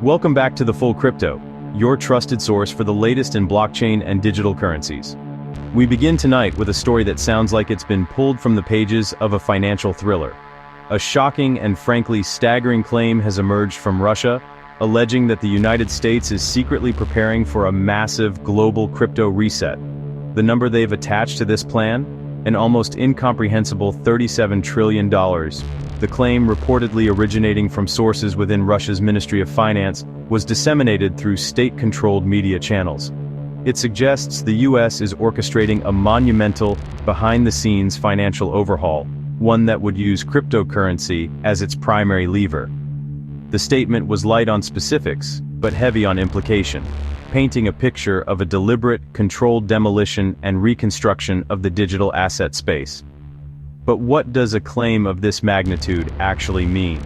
Welcome back to The Full Crypto, your trusted source for the latest in blockchain and digital currencies. We begin tonight with a story that sounds like it's been pulled from the pages of a financial thriller. A shocking and frankly staggering claim has emerged from Russia, alleging that the United States is secretly preparing for a massive global crypto reset. The number they've attached to this plan? An almost incomprehensible $37 trillion. The claim, reportedly originating from sources within Russia's Ministry of Finance, was disseminated through state-controlled media channels. It suggests the US is orchestrating a monumental, behind-the-scenes financial overhaul, one that would use cryptocurrency as its primary lever. The statement was light on specifics, but heavy on implication, painting a picture of a deliberate, controlled demolition and reconstruction of the digital asset space. But what does a claim of this magnitude actually mean?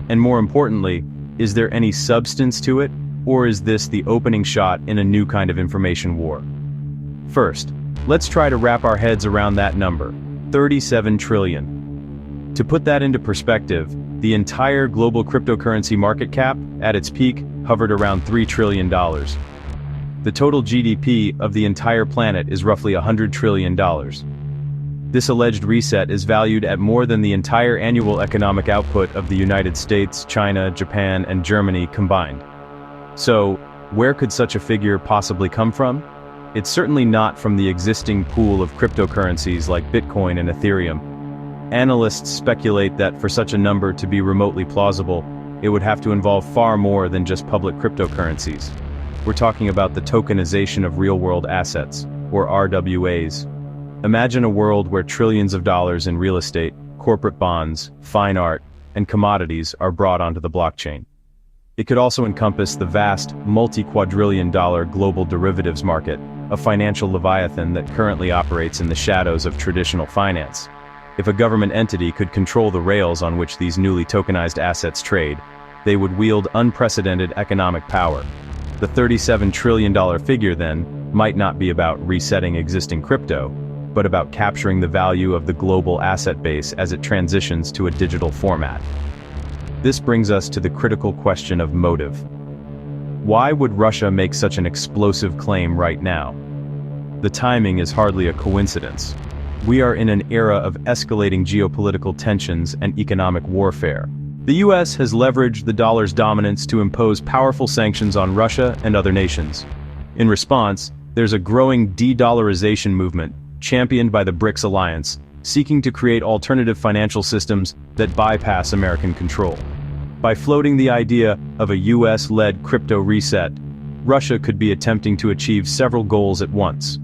And more importantly, is there any substance to it, or is this the opening shot in a new kind of information war? First, let's try to wrap our heads around that number, 37 trillion. To put that into perspective, the entire global cryptocurrency market cap, at its peak, hovered around $3 trillion. The total GDP of the entire planet is roughly $100 trillion. This alleged reset is valued at more than the entire annual economic output of the United States, China, Japan, and Germany combined. So, where could such a figure possibly come from? It's certainly not from the existing pool of cryptocurrencies like Bitcoin and Ethereum. Analysts speculate that for such a number to be remotely plausible, it would have to involve far more than just public cryptocurrencies. We're talking about the tokenization of real-world assets, or RWAs. Imagine a world where trillions of dollars in real estate, corporate bonds, fine art, and commodities are brought onto the blockchain. It could also encompass the vast, multi-quadrillion-dollar global derivatives market, a financial leviathan that currently operates in the shadows of traditional finance. If a government entity could control the rails on which these newly tokenized assets trade, they would wield unprecedented economic power. The $37 trillion figure, then, might not be about resetting existing crypto, but about capturing the value of the global asset base as it transitions to a digital format. This brings us to the critical question of motive. Why would Russia make such an explosive claim right now? The timing is hardly a coincidence. We are in an era of escalating geopolitical tensions and economic warfare. The US has leveraged the dollar's dominance to impose powerful sanctions on Russia and other nations. In response, there's a growing de-dollarization movement, championed by the BRICS alliance, seeking to create alternative financial systems that bypass American control. By floating the idea of a US-led crypto reset, Russia could be attempting to achieve several goals at once.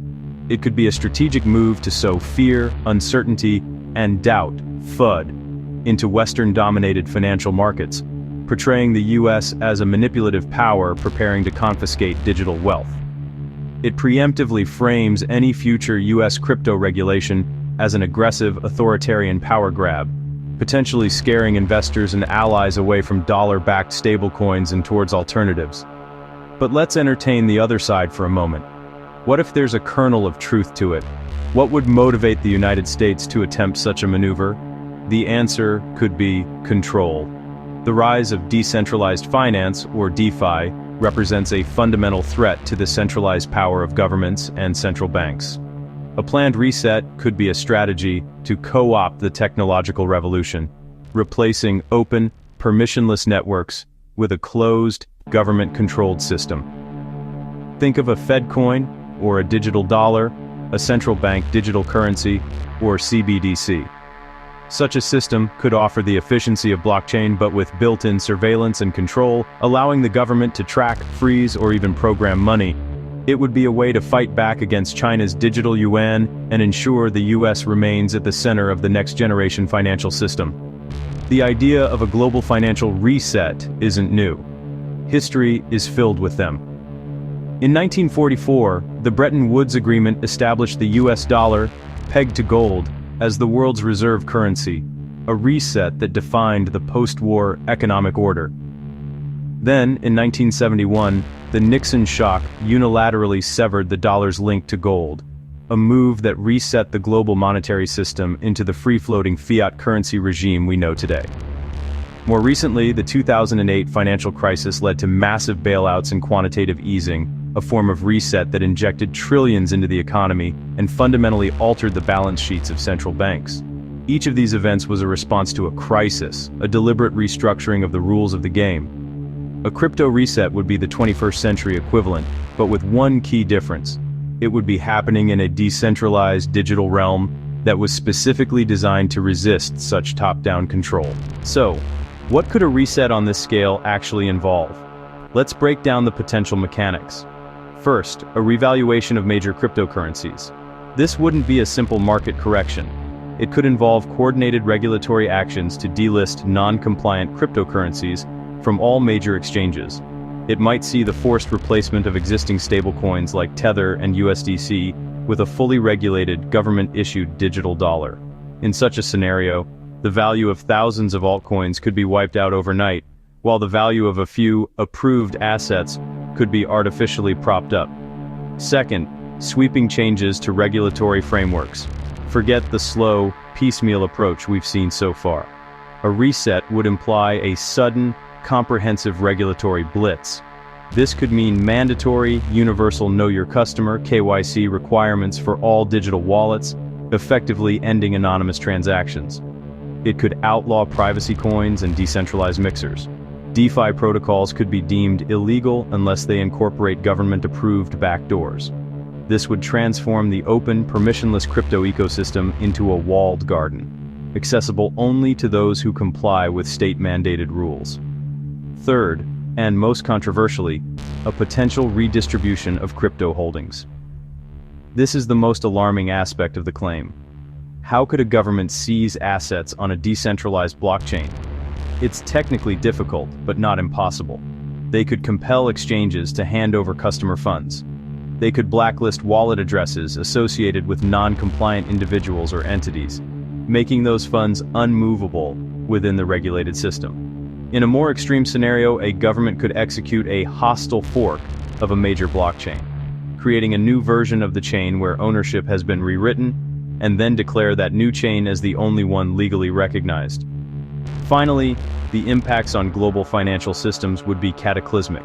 It could be a strategic move to sow fear, uncertainty, and doubt, FUD, into Western-dominated financial markets, portraying the US as a manipulative power preparing to confiscate digital wealth. It preemptively frames any future US crypto regulation as an aggressive authoritarian power grab, potentially scaring investors and allies away from dollar-backed stablecoins and towards alternatives. But let's entertain the other side for a moment. What if there's a kernel of truth to it? What would motivate the United States to attempt such a maneuver? The answer could be control. The rise of decentralized finance, or DeFi, represents a fundamental threat to the centralized power of governments and central banks. A planned reset could be a strategy to co-opt the technological revolution, replacing open, permissionless networks with a closed, government-controlled system. Think of a Fed coin, or a digital dollar, a central bank digital currency, or CBDC. Such a system could offer the efficiency of blockchain but with built-in surveillance and control, allowing the government to track, freeze, or even program money. It would be a way to fight back against China's digital yuan and ensure the US remains at the center of the next-generation financial system. The idea of a global financial reset isn't new. History is filled with them. In 1944, the Bretton Woods Agreement established the US dollar, pegged to gold, as the world's reserve currency, a reset that defined the post-war economic order. Then, in 1971, the Nixon shock unilaterally severed the dollar's link to gold, a move that reset the global monetary system into the free-floating fiat currency regime we know today. More recently, the 2008 financial crisis led to massive bailouts and quantitative easing, a form of reset that injected trillions into the economy and fundamentally altered the balance sheets of central banks. Each of these events was a response to a crisis, a deliberate restructuring of the rules of the game. A crypto reset would be the 21st century equivalent, but with one key difference. It would be happening in a decentralized digital realm that was specifically designed to resist such top-down control. So, what could a reset on this scale actually involve? Let's break down the potential mechanics. First, a revaluation of major cryptocurrencies. This wouldn't be a simple market correction. It could involve coordinated regulatory actions to delist non-compliant cryptocurrencies from all major exchanges. It might see the forced replacement of existing stablecoins like Tether and USDC with a fully regulated, government-issued digital dollar. In such a scenario, the value of thousands of altcoins could be wiped out overnight, while the value of a few approved assets could be artificially propped up. Second, sweeping changes to regulatory frameworks. Forget the slow, piecemeal approach we've seen so far. A reset would imply a sudden, comprehensive regulatory blitz. This could mean mandatory, universal Know Your Customer (KYC) requirements for all digital wallets, effectively ending anonymous transactions. It could outlaw privacy coins and decentralized mixers. DeFi protocols could be deemed illegal unless they incorporate government-approved backdoors. This would transform the open, permissionless crypto ecosystem into a walled garden, accessible only to those who comply with state-mandated rules. Third, and most controversially, a potential redistribution of crypto holdings. This is the most alarming aspect of the claim. How could a government seize assets on a decentralized blockchain? It's technically difficult, but not impossible. They could compel exchanges to hand over customer funds. They could blacklist wallet addresses associated with non-compliant individuals or entities, making those funds unmovable within the regulated system. In a more extreme scenario, a government could execute a hostile fork of a major blockchain, creating a new version of the chain where ownership has been rewritten, and then declare that new chain as the only one legally recognized. Finally, the impacts on global financial systems would be cataclysmic.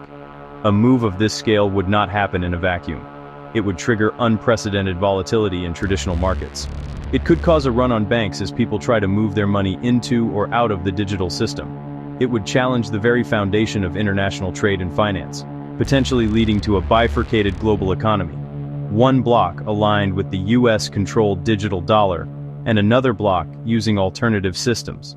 A move of this scale would not happen in a vacuum. It would trigger unprecedented volatility in traditional markets. It could cause a run on banks as people try to move their money into or out of the digital system. It would challenge the very foundation of international trade and finance, potentially leading to a bifurcated global economy. One bloc aligned with the US-controlled digital dollar, and another bloc using alternative systems.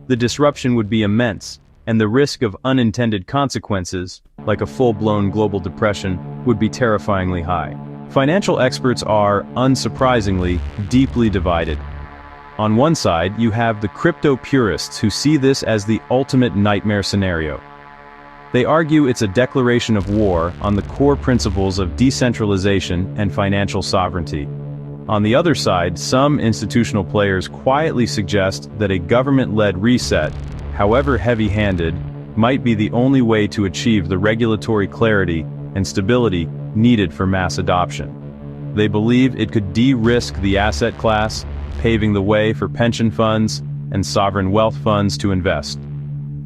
The disruption would be immense, and the risk of unintended consequences, like a full-blown global depression, would be terrifyingly high. Financial experts are, unsurprisingly, deeply divided. On one side, you have the crypto purists who see this as the ultimate nightmare scenario. They argue it's a declaration of war on the core principles of decentralization and financial sovereignty. On the other side, some institutional players quietly suggest that a government-led reset, however heavy-handed, might be the only way to achieve the regulatory clarity and stability needed for mass adoption. They believe it could de-risk the asset class, paving the way for pension funds and sovereign wealth funds to invest.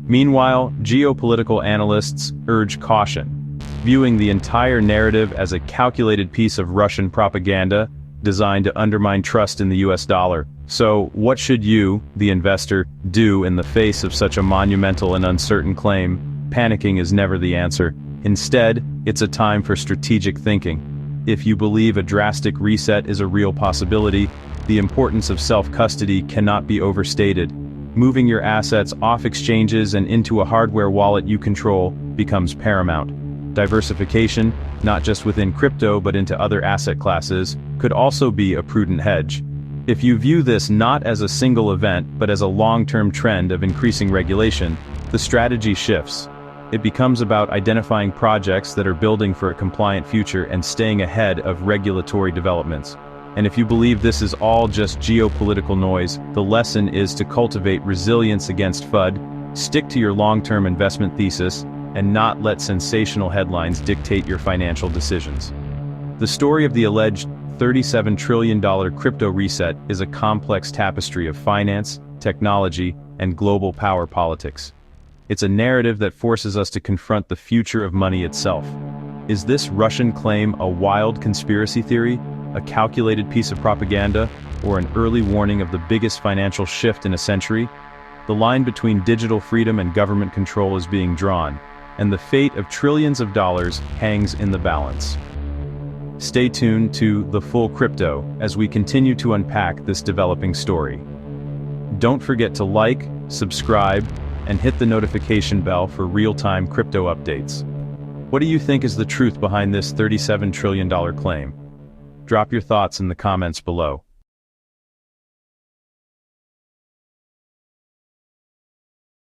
Meanwhile, geopolitical analysts urge caution, viewing the entire narrative as a calculated piece of Russian propaganda designed to undermine trust in the US dollar. So, what should you, the investor, do in the face of such a monumental and uncertain claim? Panicking is never the answer. Instead, it's a time for strategic thinking. If you believe a drastic reset is a real possibility, the importance of self-custody cannot be overstated. Moving your assets off exchanges and into a hardware wallet you control becomes paramount. Diversification, not just within crypto but into other asset classes, could also be a prudent hedge. If you view this not as a single event but as a long-term trend of increasing regulation, the strategy shifts. It becomes about identifying projects that are building for a compliant future and staying ahead of regulatory developments. And if you believe this is all just geopolitical noise, the lesson is to cultivate resilience against FUD, stick to your long-term investment thesis, and not let sensational headlines dictate your financial decisions. The story of the alleged $37 trillion crypto reset is a complex tapestry of finance, technology, and global power politics. It's a narrative that forces us to confront the future of money itself. Is this Russian claim a wild conspiracy theory, a calculated piece of propaganda, or an early warning of the biggest financial shift in a century? The line between digital freedom and government control is being drawn, and the fate of trillions of dollars hangs in the balance. Stay tuned to The Full Crypto as we continue to unpack this developing story. Don't forget to like, subscribe, and hit the notification bell for real-time crypto updates. What do you think is the truth behind this $37 trillion claim? Drop your thoughts in the comments below.